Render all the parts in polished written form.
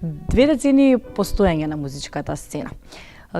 2 децени постоење на музичката сцена.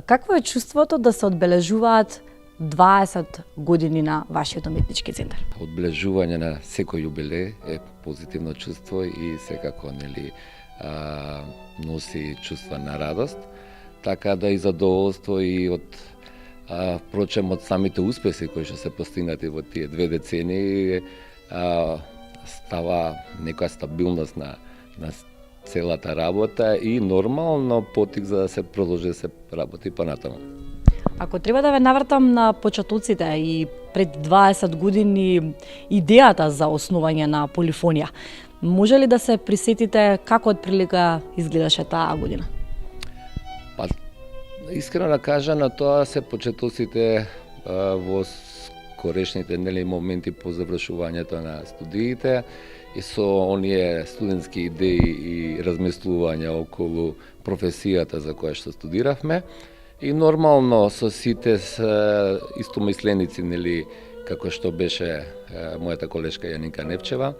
Какво е чувството да се одбележуваат 20 години на вашиот уметнички центар? Одбележување на секој јубилеј е позитивно чувство и секако носи чувства на радост, така да и задоволство и од впрочем од самите успеси кои што се постигнати во тие 2 децении става некоја стабилност на целата работа и нормално потик за да се продолжи да се работи понатаму. Ако треба да ве навртам на почетоците и пред 20 години идејата за основање на Полифонија, може ли да се присетите како отприлика изгледаше таа година? Па, искрено да кажа, на тоа се почетоците во скорешните моменти по завршувањето на студиите и со оние студентски идеи и размислувања околу професијата за која што студиравме. И нормално со сите истомисленици, како што беше мојата колешка Јанинка Невчева,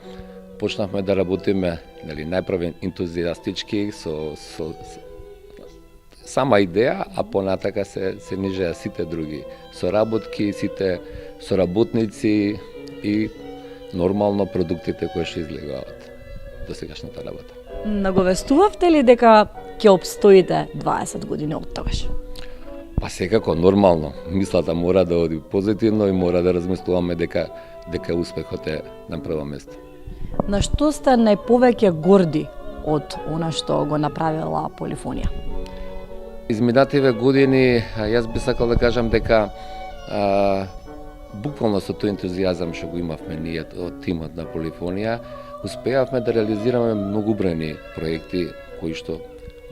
почнавме да работиме најпрво ентузијастички со сама идеја, а понатака се нижеа сите други соработки, сите соработници и нормално продуктите кои што излегуваат до сегашната работа. Наговестувавте ли дека ќе обстоите 20 години од тогаш? Па секако, нормално. Мислата мора да оди позитивно и мора да размислуваме дека успехот е на прво место. На што сте најповеќе горди од она што го направила Полифонија? Изминативе години, јас би сакал да кажам дека буквално со тој ентузијазам што го имавме ние од тимот на Полифонија, успеавме да реализираме многобројни проекти кои што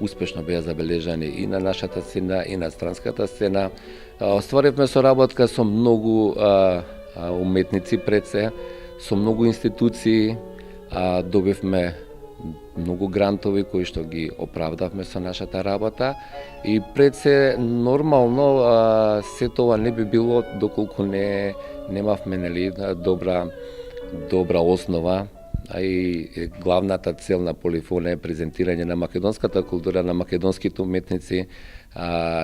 успешно беа забележани и на нашата сцена и на странската сцена. Остваривме соработка со многу уметници пред се, со многу институции, добивме многу грантови кои што ги оправдавме со нашата работа и пред се нормално се тоа не би било доколку немавме добра основа. И главната цел на Полифонија е презентирање на македонската култура, на македонските уметници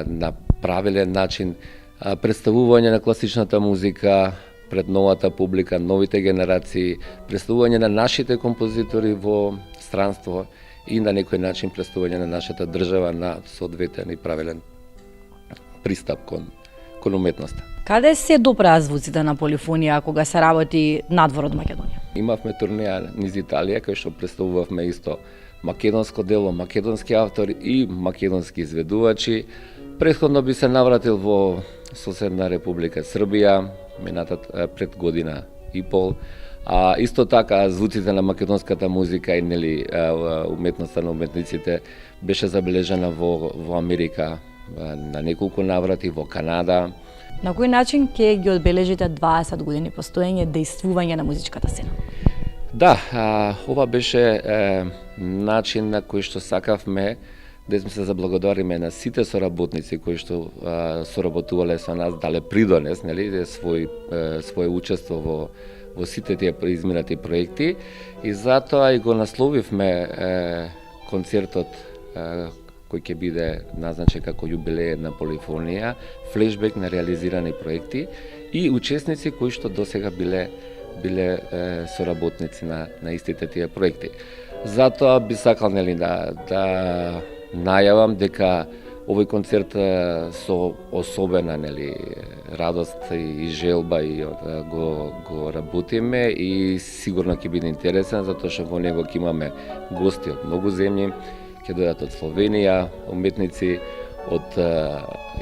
на правилен начин, представување на класичната музика пред новата публика, новите генерации, представување на нашите композитори во странство и на некој начин представување на нашата држава на соодветен и правилен пристап кон уметноста. Каде се допраа звуците на Полифонија кога се работи надвор од Македонија? Имавме турнеја низ Италија, кај што представувавме исто македонско дело, македонски автори и македонски изведувачи. Претходно би се навратил во соседна Република Србија, пред година и пол. Исто така, звуците на македонската музика и уметноста на уметниците беше забележана во Америка на неколку наврати, во Канада. На кој начин ќе ги одбележите 20 години постоење, дејствување на музичката сцена? Да, ова беше начин на кој што сакавме да се заблагодариме на сите соработници кои што соработувале со нас, дале придонес, свој учество во сите тие изминати проекти и затоа и го насловивме концертот кој ќе биде назначен како јубилеј на Полифонија, флешбек на реализирани проекти и учесници кои што досега биле соработници на истите тие проекти. Затоа би сакал да најавам дека овој концерт со особена радост и желба и го работиме и сигурно ќе биде интересен затоа што во него ќе имаме гости од многу земји, ќе дојдат од Словенија, уметници од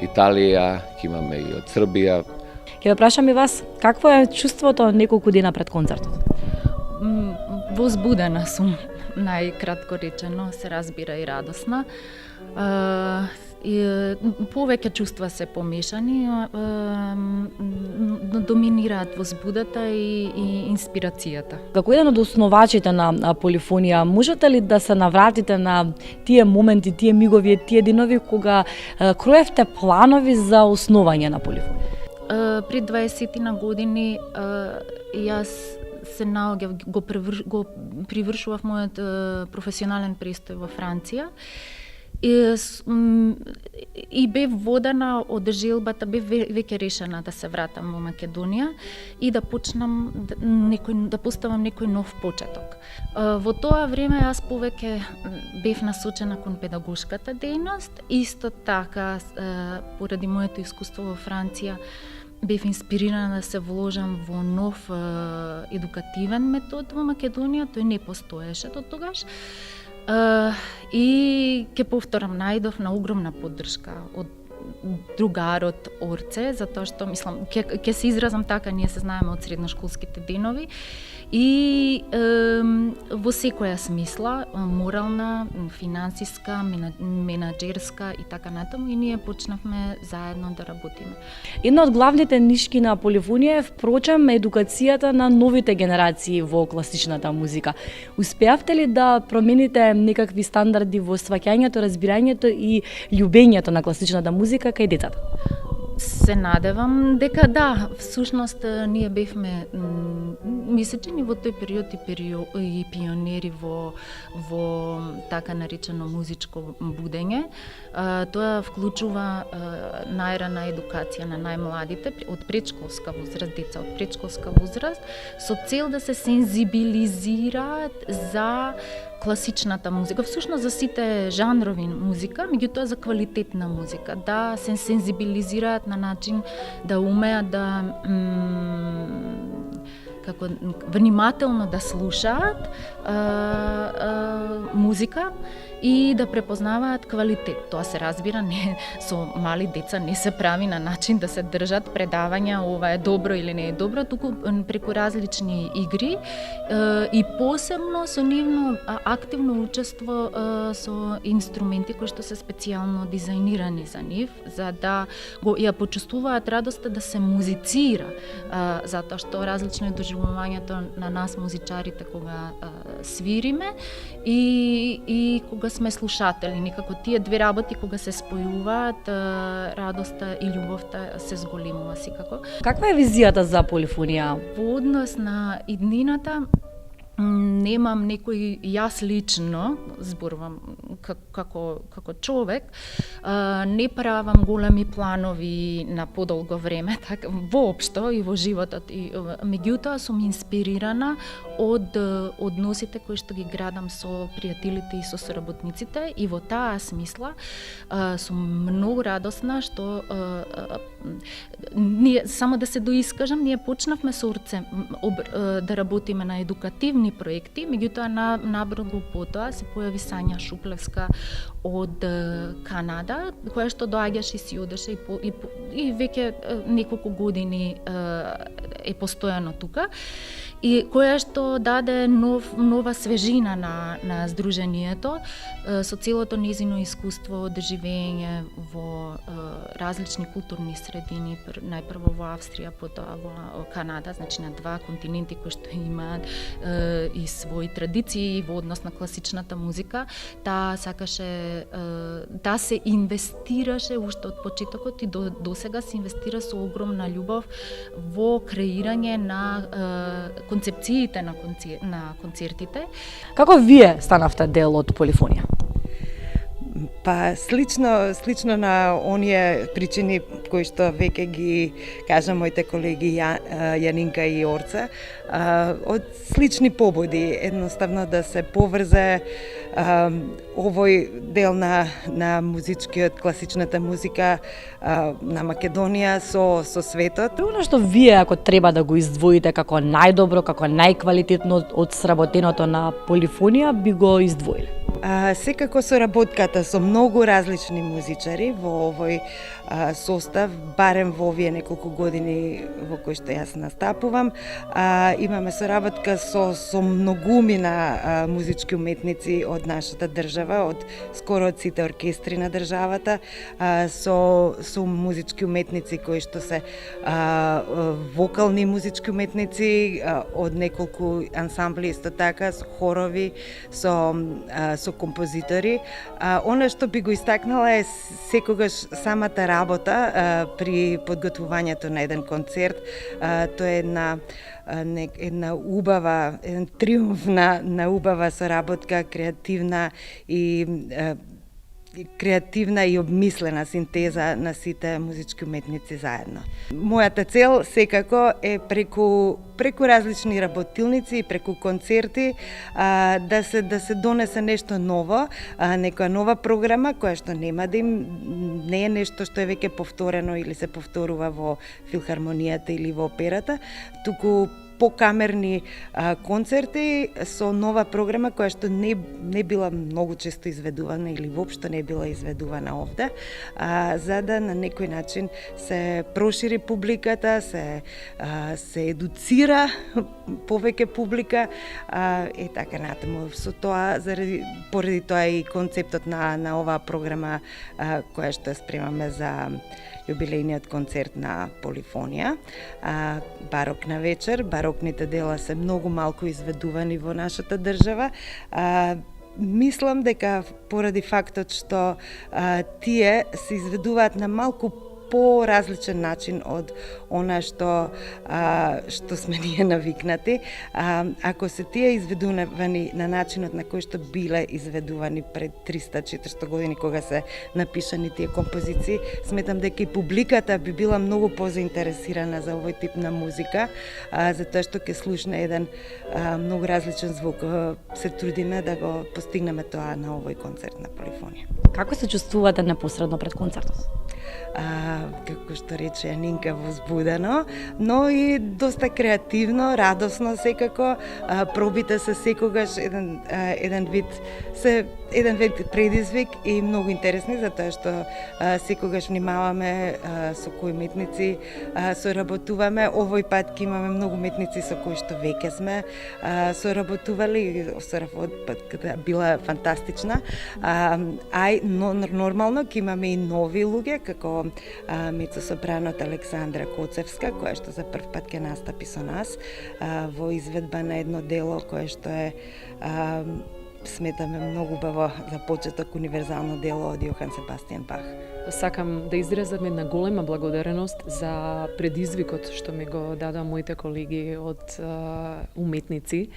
Италија, ќе имаме и од Србија. Ќе ве прашам и вас, какво е чувството неколку дена пред концертот? Возбудена сум, најкратко речено, се разбира и радосна. Повеќе чувства се помешани, доминираат возбудата и инспирацијата. Како еден од основачите на Полифонија, можете ли да се навратите на тие моменти, тие мигови, тие денови кога кроевте планови за основање на Полифонија? При 20 на години јас се наоѓа, го привршував мојот професионален престој во Франција. И бев водена од желбата, бев веќе решена да се вратам во Македонија и да почнам да поставам некој нов почеток. Во тоа време јас повеќе бев насочена кон педагошката дејност, исто така поради моето искуство во Франција бев инспирирана да се вложам во нов едукативен метод во Македонија, тој не постоеше до тогаш. И ќе повторам, најдов на огромна поддршка од другарот Орце, затоа што мислам ќе се изразам така, ние се знаеме од средношколските денови и во секоја смисла, морална, финансиска, менаџерска и така натаму, и ние почнавме заедно да работиме. Една од главните нишки на полифонија е впрочем едукацијата на новите генерации во класичната музика. Успеавте ли да промените некакви стандарди во сваќањето, разбирањето и љубењето на класичната музика кај децата? Се надевам дека да, всушност ние бевме месечени во тој период и пионери во така наречено музичко будење. Тоа вклучува најрана едукација на најмладите од предшколска возраст, деца од предшколска возраст, со цел да се сензибилизираат за класичната музика, всушност за сите жанрови музика, меѓутоа за квалитетна музика, да се сензибилизираат на начин да умеат да како внимателно да слушаат музика и да препознаваат квалитет. Тоа се разбира, не со мали деца не се прави на начин да се држат предавања ова е добро или не е добро, туку преку различни игри и посебно со нивно активно учество со инструменти кои што се специјално дизајнирани за нив, за да ја почувствуваат радоста да се музицира, затоа што различно е доживувањето на нас музичарите кога свириме и кога сме слушатели. Некако тие две работи кога се спојуваат, радоста и љубовта се зголемува секако. Каква е визијата за полифонија? Во однос на иднината, немам некој, јас лично, зборувам како човек, не правам големи планови на подолго време, така воопшто и во животот, меѓутоа сум инспирирана од односите кои што ги градам со пријателите и со соработниците, и во таа смисла сум многу радосна што ние, само да се доискажам, ние почнавме со Орце да работиме на едукативни проекти, меѓутоа набрзо потоа се појави Сања Шуплевска од Канада, која што доаѓаше и си одеше и веќе неколку години е постојано тука, и која што даде нова свежина на здруженијето со целото незино искуство да живење во различни културни средини, најпрво во Австрија, потоа во Канада, значи на два континенти кои што имаат и своји традиции во однос на класичната музика. Таа сакаше да се инвестираше уште од почетокот и до сега се инвестира со огромна љубов во креирање на концепциите на концертите. Како вие станавте дел од полифонија? Па слично на оние причини кои што веќе ги кажа моите колеги Јанинка и Орце, од слични побуди, едноставно да се поврзе овој дел на музичкиот, класичната музика на Македонија со светот. Оно што вие ако треба да го издвоите како најдобро, како најквалитетно од сработеното на полифонија, би го издвоиле? Секако соработката со многу различни музичари во овој состав, барем во овие неколку години во кои што јас настапувам, имаме соработка со многумина музички уметници од нашата држава, од скоро од сите оркестри на државата, со музички уметници кои што се вокални музички уметници од неколку ансамбли, исто така со хорови, со со композитори. Она што би го истакнала е секогаш самата работа при подготвувањето на еден концерт. Тоа е една убава, еден триумф на убава соработка, креативна и обмислена синтеза на сите музички уметници заедно. Мојата цел секако е преку различни работилници и преку концерти да се донесе нешто ново, некоја нова програма која што не е нешто што е веќе повторено или се повторува во филхармонијата или во операта, туку покамерни концерти со нова програма која што не била многу често изведувана или воопшто не била изведувана овде, за да на некој начин се прошири публиката, се едуцира повеќе публика и така натаму. Со тоа, поради тоа и концептот на оваа програма која што спремаме за јубилејниот концерт на Полифонија, барокна вечер. Барокните дела се многу малку изведувани во нашата држава. Мислам дека поради фактот што тие се изведуваат на малку по-различен начин од она што сме ние навикнати. Ако се тие изведувани на начинот на кој што биле изведувани пред 300-400 години кога се напишани тие композиции, сметам дека и публиката би била многу позаинтересирана за овој тип на музика, затоа што ќе слушне еден многу различен звук. Се трудиме да го постигнеме тоа на овој концерт на Полифонија. Како се чувствувате непосредно пред концертот? Како што рече Нинка, возбудено, но и доста креативно, радосно секако. Пробите се секогаш еден вид предизвик и многу интересни, затоа што секогаш внимаваме со кои уметници соработуваме. Овој пат ќе имаме многу уметници со кои што веќе сме соработували, соработката била фантастична. Но нормално ќе имаме и нови луѓе, како мецо-сопранот Александра Коцевска, која што за прв пат ќе настапи со нас во изведба на едно дело кое што е сметаме многу убаво за почеток универзално дело од Јохан Себастијан Бах. Сакам да изразам една голема благодарност за предизвикот што ми го дадоа моите колеги од уметници,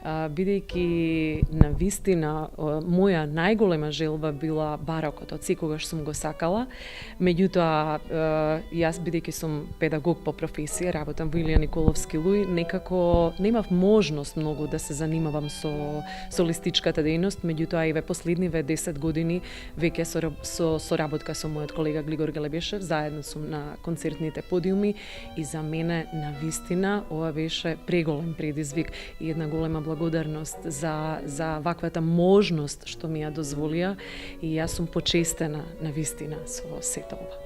бидејќи на вистина моја најголема желба била барокот, од секогаш сум го сакала. Меѓутоа, јас бидејќи сум педагог по професија, работам во Илија Николовски Луј, некако немав можност многу да се занимавам со солистичката дејност, меѓутоа и ве последниве 10 години веќе со соработка со мојот колега Глигор Гелебешев, заедно сум на концертните подиуми и за мене на вистина ова беше преголем предизвик и една голема благодарност за ваквата можност што ми ја дозволија и јас сум почестена на вистина со сето ова.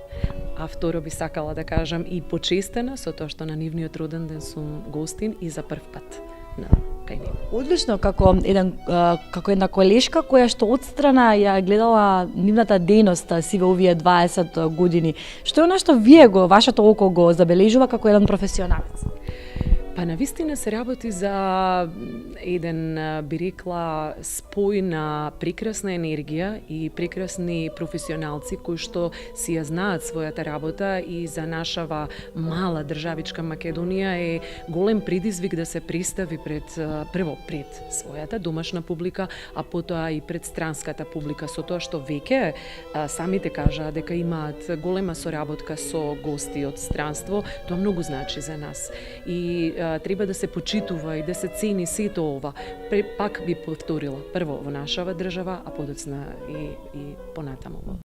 А второ би сакала да кажам и почестена со тоа што на нивниот роден ден сум гостин и за прв пат на кај нив. Одлично, како една колешка која што отстрана ја гледала нивната дејност сиве овие 20 години. Што е она што вие вашето око го забележува како еден професионалец? Па навистина се работи за еден, би рекла, спој на прекрасна енергија и прекрасни професионалци кои што си ја знаат својата работа и за нашава мала државичка Македонија е голем предизвик да се представи прво пред својата домашна публика, а потоа и пред странската публика, со тоа што веќе самите кажаа дека имаат голема соработка со гости од странство, тоа многу значи за нас. И треба да се почитува и да се цени сето ова. Пак би повторила, прво во нашава држава, а подоцна и понатаму.